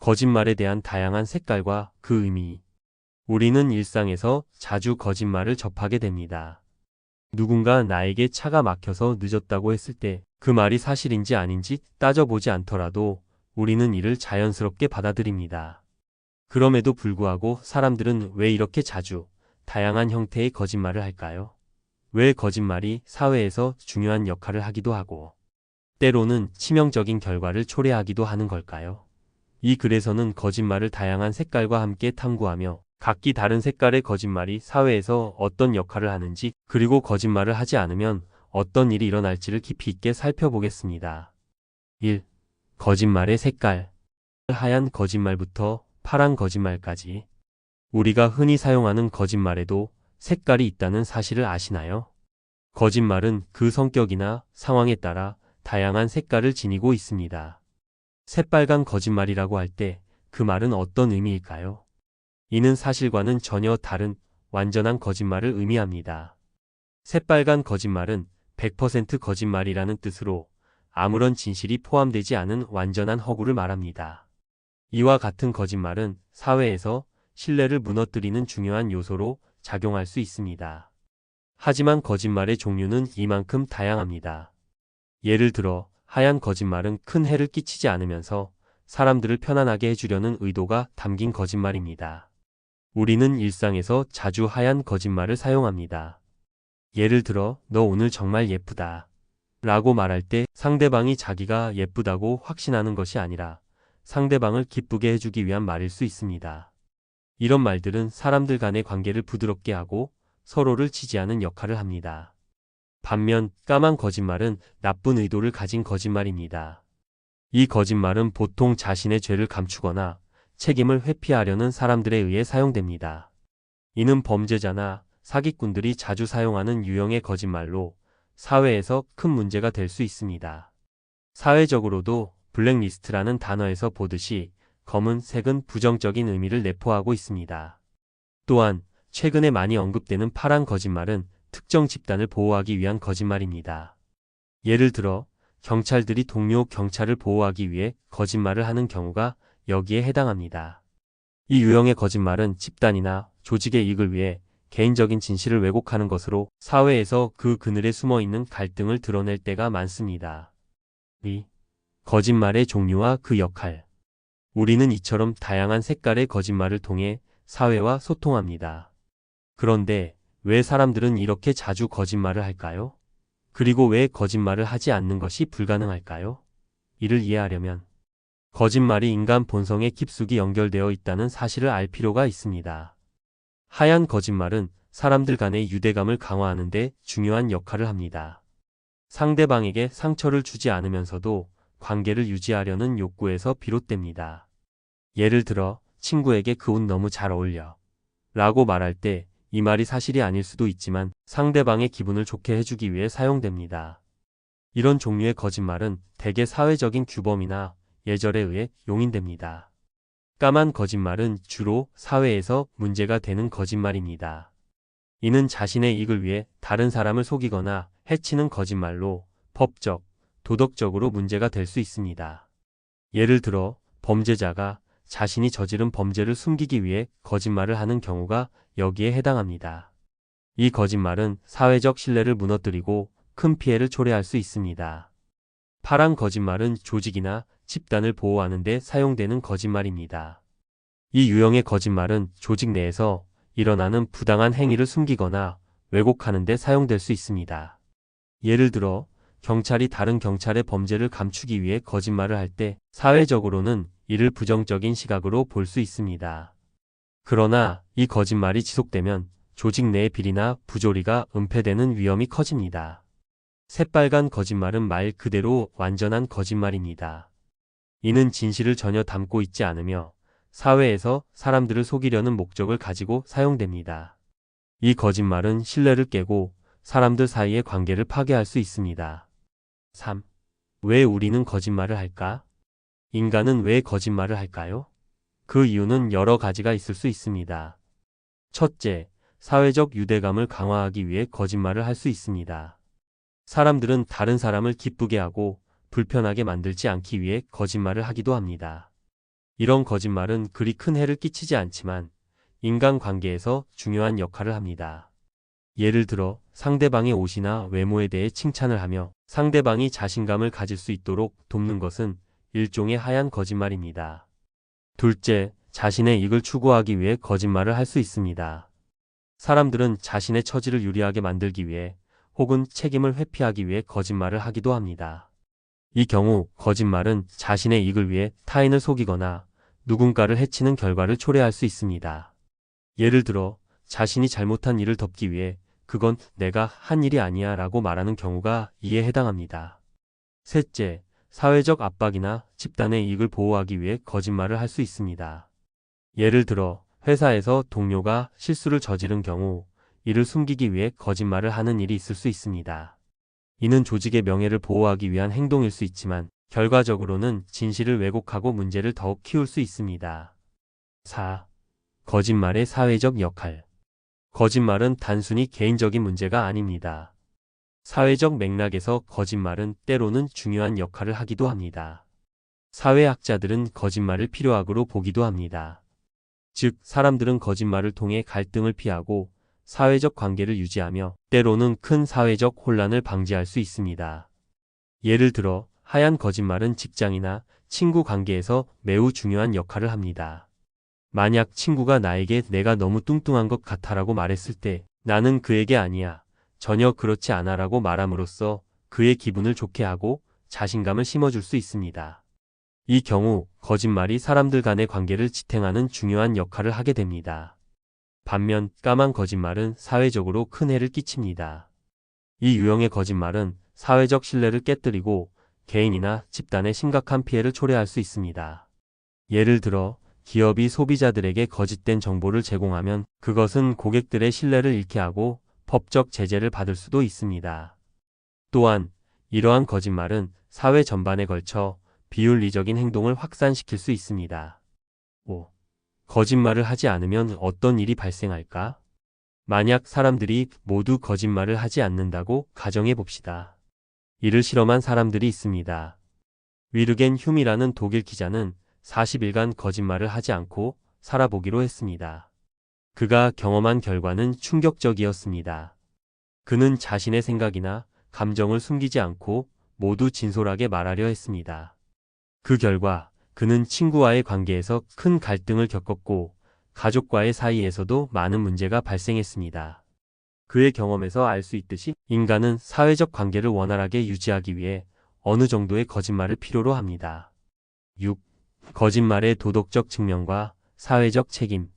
거짓말에 대한 다양한 색깔과 그 의미. 우리는 일상에서 자주 거짓말을 접하게 됩니다. 누군가 나에게 차가 막혀서 늦었다고 했을 때 그 말이 사실인지 아닌지 따져보지 않더라도 우리는 이를 자연스럽게 받아들입니다. 그럼에도 불구하고 사람들은 왜 이렇게 자주 다양한 형태의 거짓말을 할까요? 왜 거짓말이 사회에서 중요한 역할을 하기도 하고 때로는 치명적인 결과를 초래하기도 하는 걸까요? 이 글에서는 거짓말을 다양한 색깔과 함께 탐구하며 각기 다른 색깔의 거짓말이 사회에서 어떤 역할을 하는지 그리고 거짓말을 하지 않으면 어떤 일이 일어날지를 깊이 있게 살펴보겠습니다. 1. 거짓말의 색깔. 하얀 거짓말부터 파란 거짓말까지. 우리가 흔히 사용하는 거짓말에도 색깔이 있다는 사실을 아시나요? 거짓말은 그 성격이나 상황에 따라 다양한 색깔을 지니고 있습니다. 새빨간 거짓말이라고 할 때 그 말은 어떤 의미일까요? 이는 사실과는 전혀 다른 완전한 거짓말을 의미합니다. 새빨간 거짓말은 100% 거짓말이라는 뜻으로 아무런 진실이 포함되지 않은 완전한 허구를 말합니다. 이와 같은 거짓말은 사회에서 신뢰를 무너뜨리는 중요한 요소로 작용할 수 있습니다. 하지만 거짓말의 종류는 이만큼 다양합니다. 예를 들어 하얀 거짓말은 큰 해를 끼치지 않으면서 사람들을 편안하게 해주려는 의도가 담긴 거짓말입니다. 우리는 일상에서 자주 하얀 거짓말을 사용합니다. 예를 들어 너 오늘 정말 예쁘다 라고 말할 때 상대방이 자기가 예쁘다고 확신하는 것이 아니라 상대방을 기쁘게 해주기 위한 말일 수 있습니다. 이런 말들은 사람들 간의 관계를 부드럽게 하고 서로를 지지하는 역할을 합니다. 반면 까만 거짓말은 나쁜 의도를 가진 거짓말입니다. 이 거짓말은 보통 자신의 죄를 감추거나 책임을 회피하려는 사람들에 의해 사용됩니다. 이는 범죄자나 사기꾼들이 자주 사용하는 유형의 거짓말로 사회에서 큰 문제가 될 수 있습니다. 사회적으로도 블랙리스트라는 단어에서 보듯이 검은색은 부정적인 의미를 내포하고 있습니다. 또한 최근에 많이 언급되는 파란 거짓말은 특정 집단을 보호하기 위한 거짓말입니다. 예를 들어 경찰들이 동료 경찰을 보호하기 위해 거짓말을 하는 경우가 여기에 해당합니다. 이 유형의 거짓말은 집단이나 조직의 이익을 위해 개인적인 진실을 왜곡하는 것으로 사회에서 그 그늘에 숨어있는 갈등을 드러낼 때가 많습니다. 2. 거짓말의 종류와 그 역할. 우리는 이처럼 다양한 색깔의 거짓말을 통해 사회와 소통합니다. 그런데 왜 사람들은 이렇게 자주 거짓말을 할까요? 그리고 왜 거짓말을 하지 않는 것이 불가능할까요? 이를 이해하려면 거짓말이 인간 본성에 깊숙이 연결되어 있다는 사실을 알 필요가 있습니다. 하얀 거짓말은 사람들 간의 유대감을 강화하는 데 중요한 역할을 합니다. 상대방에게 상처를 주지 않으면서도 관계를 유지하려는 욕구에서 비롯됩니다. 예를 들어 친구에게 그 옷 너무 잘 어울려 라고 말할 때 이 말이 사실이 아닐 수도 있지만 상대방의 기분을 좋게 해주기 위해 사용됩니다. 이런 종류의 거짓말은 대개 사회적인 규범이나 예절에 의해 용인됩니다. 까만 거짓말은 주로 사회에서 문제가 되는 거짓말입니다. 이는 자신의 이익을 위해 다른 사람을 속이거나 해치는 거짓말로 법적, 도덕적으로 문제가 될 수 있습니다. 예를 들어 범죄자가 자신이 저지른 범죄를 숨기기 위해 거짓말을 하는 경우가 여기에 해당합니다. 이 거짓말은 사회적 신뢰를 무너뜨리고 큰 피해를 초래할 수 있습니다. 파란 거짓말은 조직이나 집단을 보호하는 데 사용되는 거짓말입니다. 이 유형의 거짓말은 조직 내에서 일어나는 부당한 행위를 숨기거나 왜곡하는 데 사용될 수 있습니다. 예를 들어 경찰이 다른 경찰의 범죄를 감추기 위해 거짓말을 할 때 사회적으로는 이를 부정적인 시각으로 볼 수 있습니다. 그러나 이 거짓말이 지속되면 조직 내의 비리나 부조리가 은폐되는 위험이 커집니다. 새빨간 거짓말은 말 그대로 완전한 거짓말입니다. 이는 진실을 전혀 담고 있지 않으며 사회에서 사람들을 속이려는 목적을 가지고 사용됩니다. 이 거짓말은 신뢰를 깨고 사람들 사이의 관계를 파괴할 수 있습니다. 3. 왜 우리는 거짓말을 할까? 인간은 왜 거짓말을 할까요? 그 이유는 여러 가지가 있을 수 있습니다. 첫째, 사회적 유대감을 강화하기 위해 거짓말을 할 수 있습니다. 사람들은 다른 사람을 기쁘게 하고 불편하게 만들지 않기 위해 거짓말을 하기도 합니다. 이런 거짓말은 그리 큰 해를 끼치지 않지만 인간관계에서 중요한 역할을 합니다. 예를 들어 상대방의 옷이나 외모에 대해 칭찬을 하며 상대방이 자신감을 가질 수 있도록 돕는 것은 일종의 하얀 거짓말입니다. 둘째, 자신의 이익을 추구하기 위해 거짓말을 할 수 있습니다. 사람들은 자신의 처지를 유리하게 만들기 위해 혹은 책임을 회피하기 위해 거짓말을 하기도 합니다. 이 경우 거짓말은 자신의 이익을 위해 타인을 속이거나 누군가를 해치는 결과를 초래할 수 있습니다. 예를 들어 자신이 잘못한 일을 덮기 위해 그건 내가 한 일이 아니야 라고 말하는 경우가 이에 해당합니다. 셋째, 사회적 압박이나 집단의 이익을 보호하기 위해 거짓말을 할 수 있습니다. 예를 들어 회사에서 동료가 실수를 저지른 경우 이를 숨기기 위해 거짓말을 하는 일이 있을 수 있습니다. 이는 조직의 명예를 보호하기 위한 행동일 수 있지만 결과적으로는 진실을 왜곡하고 문제를 더욱 키울 수 있습니다. 4. 거짓말의 사회적 역할. 거짓말은 단순히 개인적인 문제가 아닙니다. 사회적 맥락에서 거짓말은 때로는 중요한 역할을 하기도 합니다. 사회학자들은 거짓말을 필요악으로 보기도 합니다. 즉, 사람들은 거짓말을 통해 갈등을 피하고 사회적 관계를 유지하며 때로는 큰 사회적 혼란을 방지할 수 있습니다. 예를 들어 하얀 거짓말은 직장이나 친구 관계에서 매우 중요한 역할을 합니다. 만약 친구가 나에게 내가 너무 뚱뚱한 것 같아라고 말했을 때 나는 그에게 아니야, 전혀 그렇지 않아라고 말함으로써 그의 기분을 좋게 하고 자신감을 심어줄 수 있습니다. 이 경우 거짓말이 사람들 간의 관계를 지탱하는 중요한 역할을 하게 됩니다. 반면 까만 거짓말은 사회적으로 큰 해를 끼칩니다. 이 유형의 거짓말은 사회적 신뢰를 깨뜨리고 개인이나 집단에 심각한 피해를 초래할 수 있습니다. 예를 들어 기업이 소비자들에게 거짓된 정보를 제공하면 그것은 고객들의 신뢰를 잃게 하고 법적 제재를 받을 수도 있습니다. 또한 이러한 거짓말은 사회 전반에 걸쳐 비윤리적인 행동을 확산시킬 수 있습니다. 5. 거짓말을 하지 않으면 어떤 일이 발생할까? 만약 사람들이 모두 거짓말을 하지 않는다고 가정해 봅시다. 이를 실험한 사람들이 있습니다. 위르겐 휴미라는 독일 기자는 40일간 거짓말을 하지 않고 살아보기로 했습니다. 그가 경험한 결과는 충격적이었습니다. 그는 자신의 생각이나 감정을 숨기지 않고 모두 진솔하게 말하려 했습니다. 그 결과 그는 친구와의 관계에서 큰 갈등을 겪었고 가족과의 사이에서도 많은 문제가 발생했습니다. 그의 경험에서 알 수 있듯이 인간은 사회적 관계를 원활하게 유지하기 위해 어느 정도의 거짓말을 필요로 합니다. 6. 거짓말의 도덕적 측면과 사회적 책임.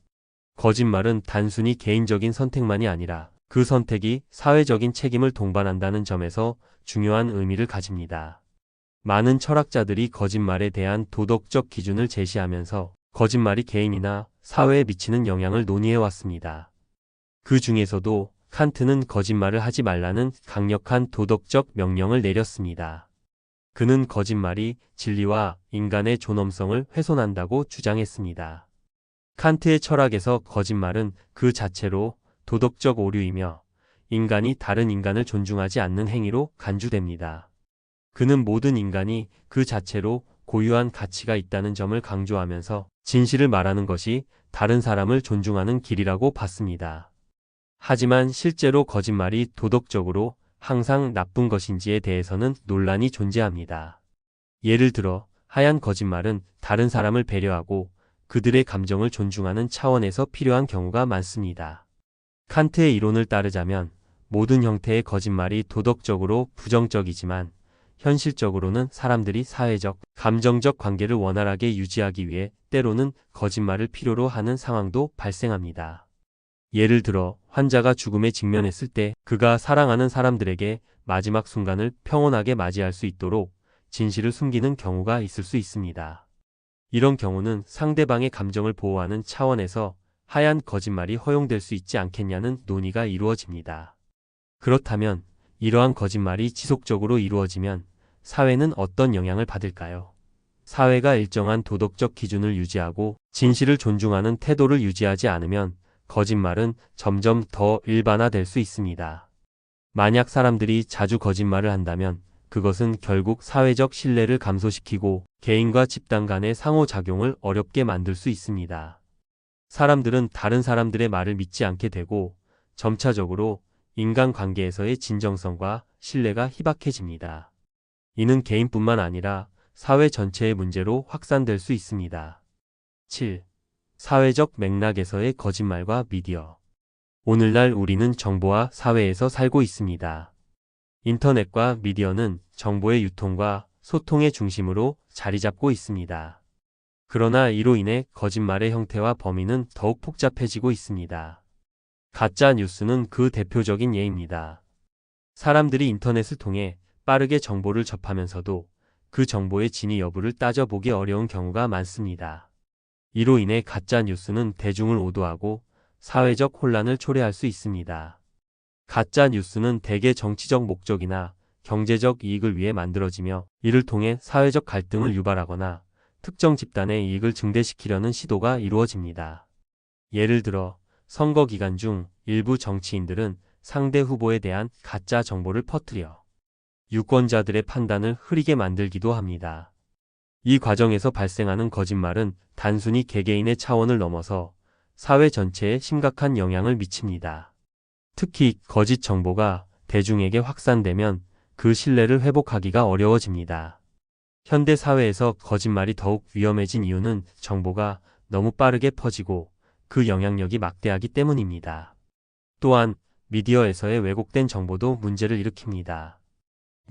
거짓말은 단순히 개인적인 선택만이 아니라 그 선택이 사회적인 책임을 동반한다는 점에서 중요한 의미를 가집니다. 많은 철학자들이 거짓말에 대한 도덕적 기준을 제시하면서 거짓말이 개인이나 사회에 미치는 영향을 논의해왔습니다. 그 중에서도 칸트는 거짓말을 하지 말라는 강력한 도덕적 명령을 내렸습니다. 그는 거짓말이 진리와 인간의 존엄성을 훼손한다고 주장했습니다. 칸트의 철학에서 거짓말은 그 자체로 도덕적 오류이며 인간이 다른 인간을 존중하지 않는 행위로 간주됩니다. 그는 모든 인간이 그 자체로 고유한 가치가 있다는 점을 강조하면서 진실을 말하는 것이 다른 사람을 존중하는 길이라고 봤습니다. 하지만 실제로 거짓말이 도덕적으로 항상 나쁜 것인지에 대해서는 논란이 존재합니다. 예를 들어 하얀 거짓말은 다른 사람을 배려하고 그들의 감정을 존중하는 차원에서 필요한 경우가 많습니다. 칸트의 이론을 따르자면 모든 형태의 거짓말이 도덕적으로 부정적이지만 현실적으로는 사람들이 사회적, 감정적 관계를 원활하게 유지하기 위해 때로는 거짓말을 필요로 하는 상황도 발생합니다. 예를 들어 환자가 죽음에 직면했을 때 그가 사랑하는 사람들에게 마지막 순간을 평온하게 맞이할 수 있도록 진실을 숨기는 경우가 있을 수 있습니다. 이런 경우는 상대방의 감정을 보호하는 차원에서 하얀 거짓말이 허용될 수 있지 않겠냐는 논의가 이루어집니다. 그렇다면 이러한 거짓말이 지속적으로 이루어지면 사회는 어떤 영향을 받을까요? 사회가 일정한 도덕적 기준을 유지하고 진실을 존중하는 태도를 유지하지 않으면 거짓말은 점점 더 일반화될 수 있습니다. 만약 사람들이 자주 거짓말을 한다면 그것은 결국 사회적 신뢰를 감소시키고 개인과 집단 간의 상호작용을 어렵게 만들 수 있습니다. 사람들은 다른 사람들의 말을 믿지 않게 되고 점차적으로 인간관계에서의 진정성과 신뢰가 희박해집니다. 이는 개인뿐만 아니라 사회 전체의 문제로 확산될 수 있습니다. 7. 사회적 맥락에서의 거짓말과 미디어. 오늘날 우리는 정보와 사회에서 살고 있습니다. 인터넷과 미디어는 정보의 유통과 소통의 중심으로 자리 잡고 있습니다. 그러나 이로 인해 거짓말의 형태와 범위는 더욱 복잡해지고 있습니다. 가짜 뉴스는 그 대표적인 예입니다. 사람들이 인터넷을 통해 빠르게 정보를 접하면서도 그 정보의 진위 여부를 따져보기 어려운 경우가 많습니다. 이로 인해 가짜 뉴스는 대중을 오도하고 사회적 혼란을 초래할 수 있습니다. 가짜 뉴스는 대개 정치적 목적이나 경제적 이익을 위해 만들어지며 이를 통해 사회적 갈등을 유발하거나 특정 집단의 이익을 증대시키려는 시도가 이루어집니다. 예를 들어 선거 기간 중 일부 정치인들은 상대 후보에 대한 가짜 정보를 퍼뜨려 유권자들의 판단을 흐리게 만들기도 합니다. 이 과정에서 발생하는 거짓말은 단순히 개개인의 차원을 넘어서 사회 전체에 심각한 영향을 미칩니다. 특히 거짓 정보가 대중에게 확산되면 그 신뢰를 회복하기가 어려워집니다. 현대 사회에서 거짓말이 더욱 위험해진 이유는 정보가 너무 빠르게 퍼지고 그 영향력이 막대하기 때문입니다. 또한 미디어에서의 왜곡된 정보도 문제를 일으킵니다.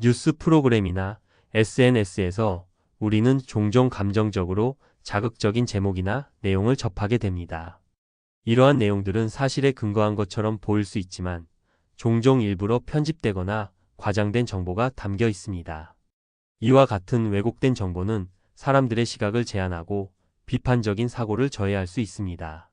뉴스 프로그램이나 SNS에서 우리는 종종 감정적으로 자극적인 제목이나 내용을 접하게 됩니다. 이러한 내용들은 사실에 근거한 것처럼 보일 수 있지만 종종 일부러 편집되거나 과장된 정보가 담겨 있습니다. 이와 같은 왜곡된 정보는 사람들의 시각을 제한하고 비판적인 사고를 저해할 수 있습니다.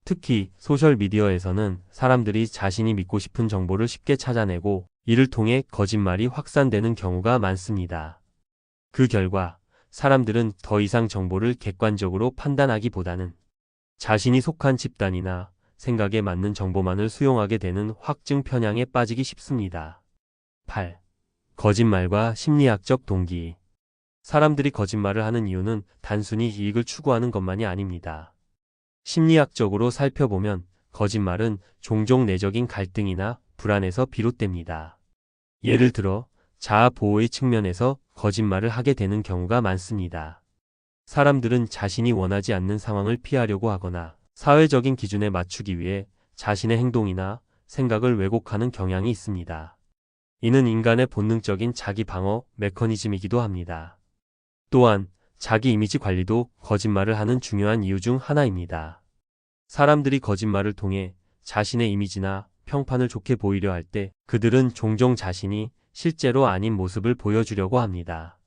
특히 소셜미디어에서는 사람들이 자신이 믿고 싶은 정보를 쉽게 찾아내고 이를 통해 거짓말이 확산되는 경우가 많습니다. 그 결과 사람들은 더 이상 정보를 객관적으로 판단하기보다는 자신이 속한 집단이나 생각에 맞는 정보만을 수용하게 되는 확증 편향에 빠지기 쉽습니다. 8. 거짓말과 심리학적 동기. 사람들이 거짓말을 하는 이유는 단순히 이익을 추구하는 것만이 아닙니다. 심리학적으로 살펴보면 거짓말은 종종 내적인 갈등이나 불안에서 비롯됩니다. 예를 들어 자아 보호의 측면에서 거짓말을 하게 되는 경우가 많습니다. 사람들은 자신이 원하지 않는 상황을 피하려고 하거나 사회적인 기준에 맞추기 위해 자신의 행동이나 생각을 왜곡하는 경향이 있습니다. 이는 인간의 본능적인 자기 방어 메커니즘이기도 합니다. 또한 자기 이미지 관리도 거짓말을 하는 중요한 이유 중 하나입니다. 사람들이 거짓말을 통해 자신의 이미지나 평판을 좋게 보이려 할 때 그들은 종종 자신이 실제로 아닌 모습을 보여주려고 합니다.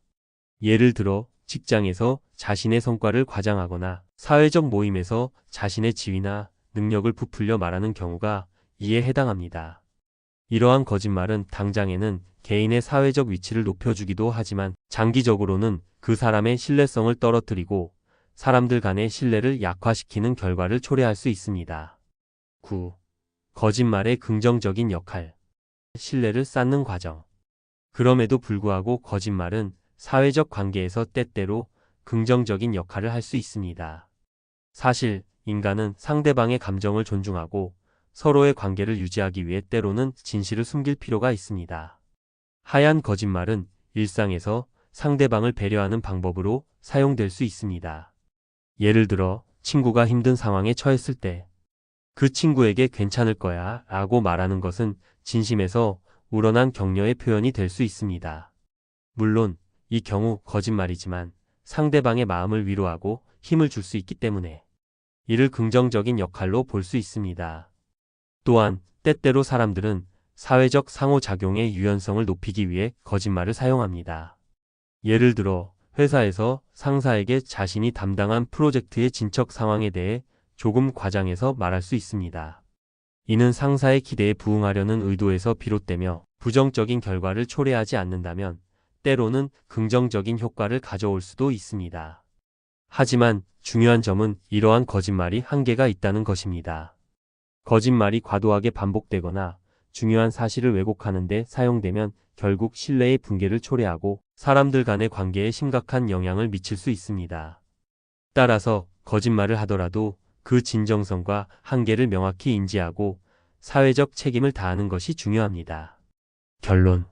예를 들어 직장에서 자신의 성과를 과장하거나 사회적 모임에서 자신의 지위나 능력을 부풀려 말하는 경우가 이에 해당합니다. 이러한 거짓말은 당장에는 개인의 사회적 위치를 높여주기도 하지만 장기적으로는 그 사람의 신뢰성을 떨어뜨리고 사람들 간의 신뢰를 약화시키는 결과를 초래할 수 있습니다. 9. 거짓말의 긍정적인 역할. 신뢰를 쌓는 과정. 그럼에도 불구하고 거짓말은 사회적 관계에서 때때로 긍정적인 역할을 할 수 있습니다. 사실 인간은 상대방의 감정을 존중하고 서로의 관계를 유지하기 위해 때로는 진실을 숨길 필요가 있습니다. 하얀 거짓말은 일상에서 상대방을 배려하는 방법으로 사용될 수 있습니다. 예를 들어 친구가 힘든 상황에 처했을 때 그 친구에게 괜찮을 거야 라고 말하는 것은 진심에서 우러난 격려의 표현이 될 수 있습니다. 물론 이 경우 거짓말이지만 상대방의 마음을 위로하고 힘을 줄 수 있기 때문에 이를 긍정적인 역할로 볼 수 있습니다. 또한 때때로 사람들은 사회적 상호작용의 유연성을 높이기 위해 거짓말을 사용합니다. 예를 들어 회사에서 상사에게 자신이 담당한 프로젝트의 진척 상황에 대해 조금 과장해서 말할 수 있습니다. 이는 상사의 기대에 부응하려는 의도에서 비롯되며 부정적인 결과를 초래하지 않는다면 때로는 긍정적인 효과를 가져올 수도 있습니다. 하지만 중요한 점은 이러한 거짓말이 한계가 있다는 것입니다. 거짓말이 과도하게 반복되거나 중요한 사실을 왜곡하는 데 사용되면 결국 신뢰의 붕괴를 초래하고 사람들 간의 관계에 심각한 영향을 미칠 수 있습니다. 따라서 거짓말을 하더라도 그 진정성과 한계를 명확히 인지하고 사회적 책임을 다하는 것이 중요합니다. 결론.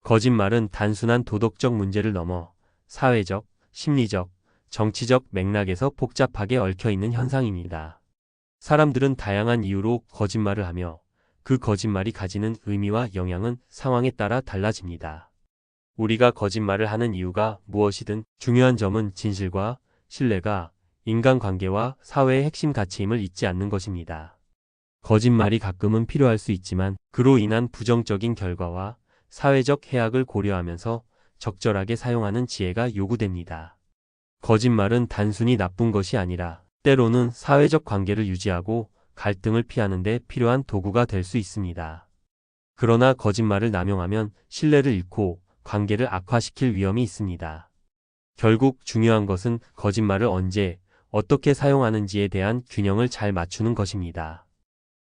거짓말은 단순한 도덕적 문제를 넘어 사회적, 심리적, 정치적 맥락에서 복잡하게 얽혀 있는 현상입니다. 사람들은 다양한 이유로 거짓말을 하며 그 거짓말이 가지는 의미와 영향은 상황에 따라 달라집니다. 우리가 거짓말을 하는 이유가 무엇이든 중요한 점은 진실과 신뢰가 인간관계와 사회의 핵심 가치임을 잊지 않는 것입니다. 거짓말이 가끔은 필요할 수 있지만 그로 인한 부정적인 결과와 사회적 해악을 고려하면서 적절하게 사용하는 지혜가 요구됩니다. 거짓말은 단순히 나쁜 것이 아니라 때로는 사회적 관계를 유지하고 갈등을 피하는 데 필요한 도구가 될 수 있습니다. 그러나 거짓말을 남용하면 신뢰를 잃고 관계를 악화시킬 위험이 있습니다. 결국 중요한 것은 거짓말을 언제, 어떻게 사용하는지에 대한 균형을 잘 맞추는 것입니다.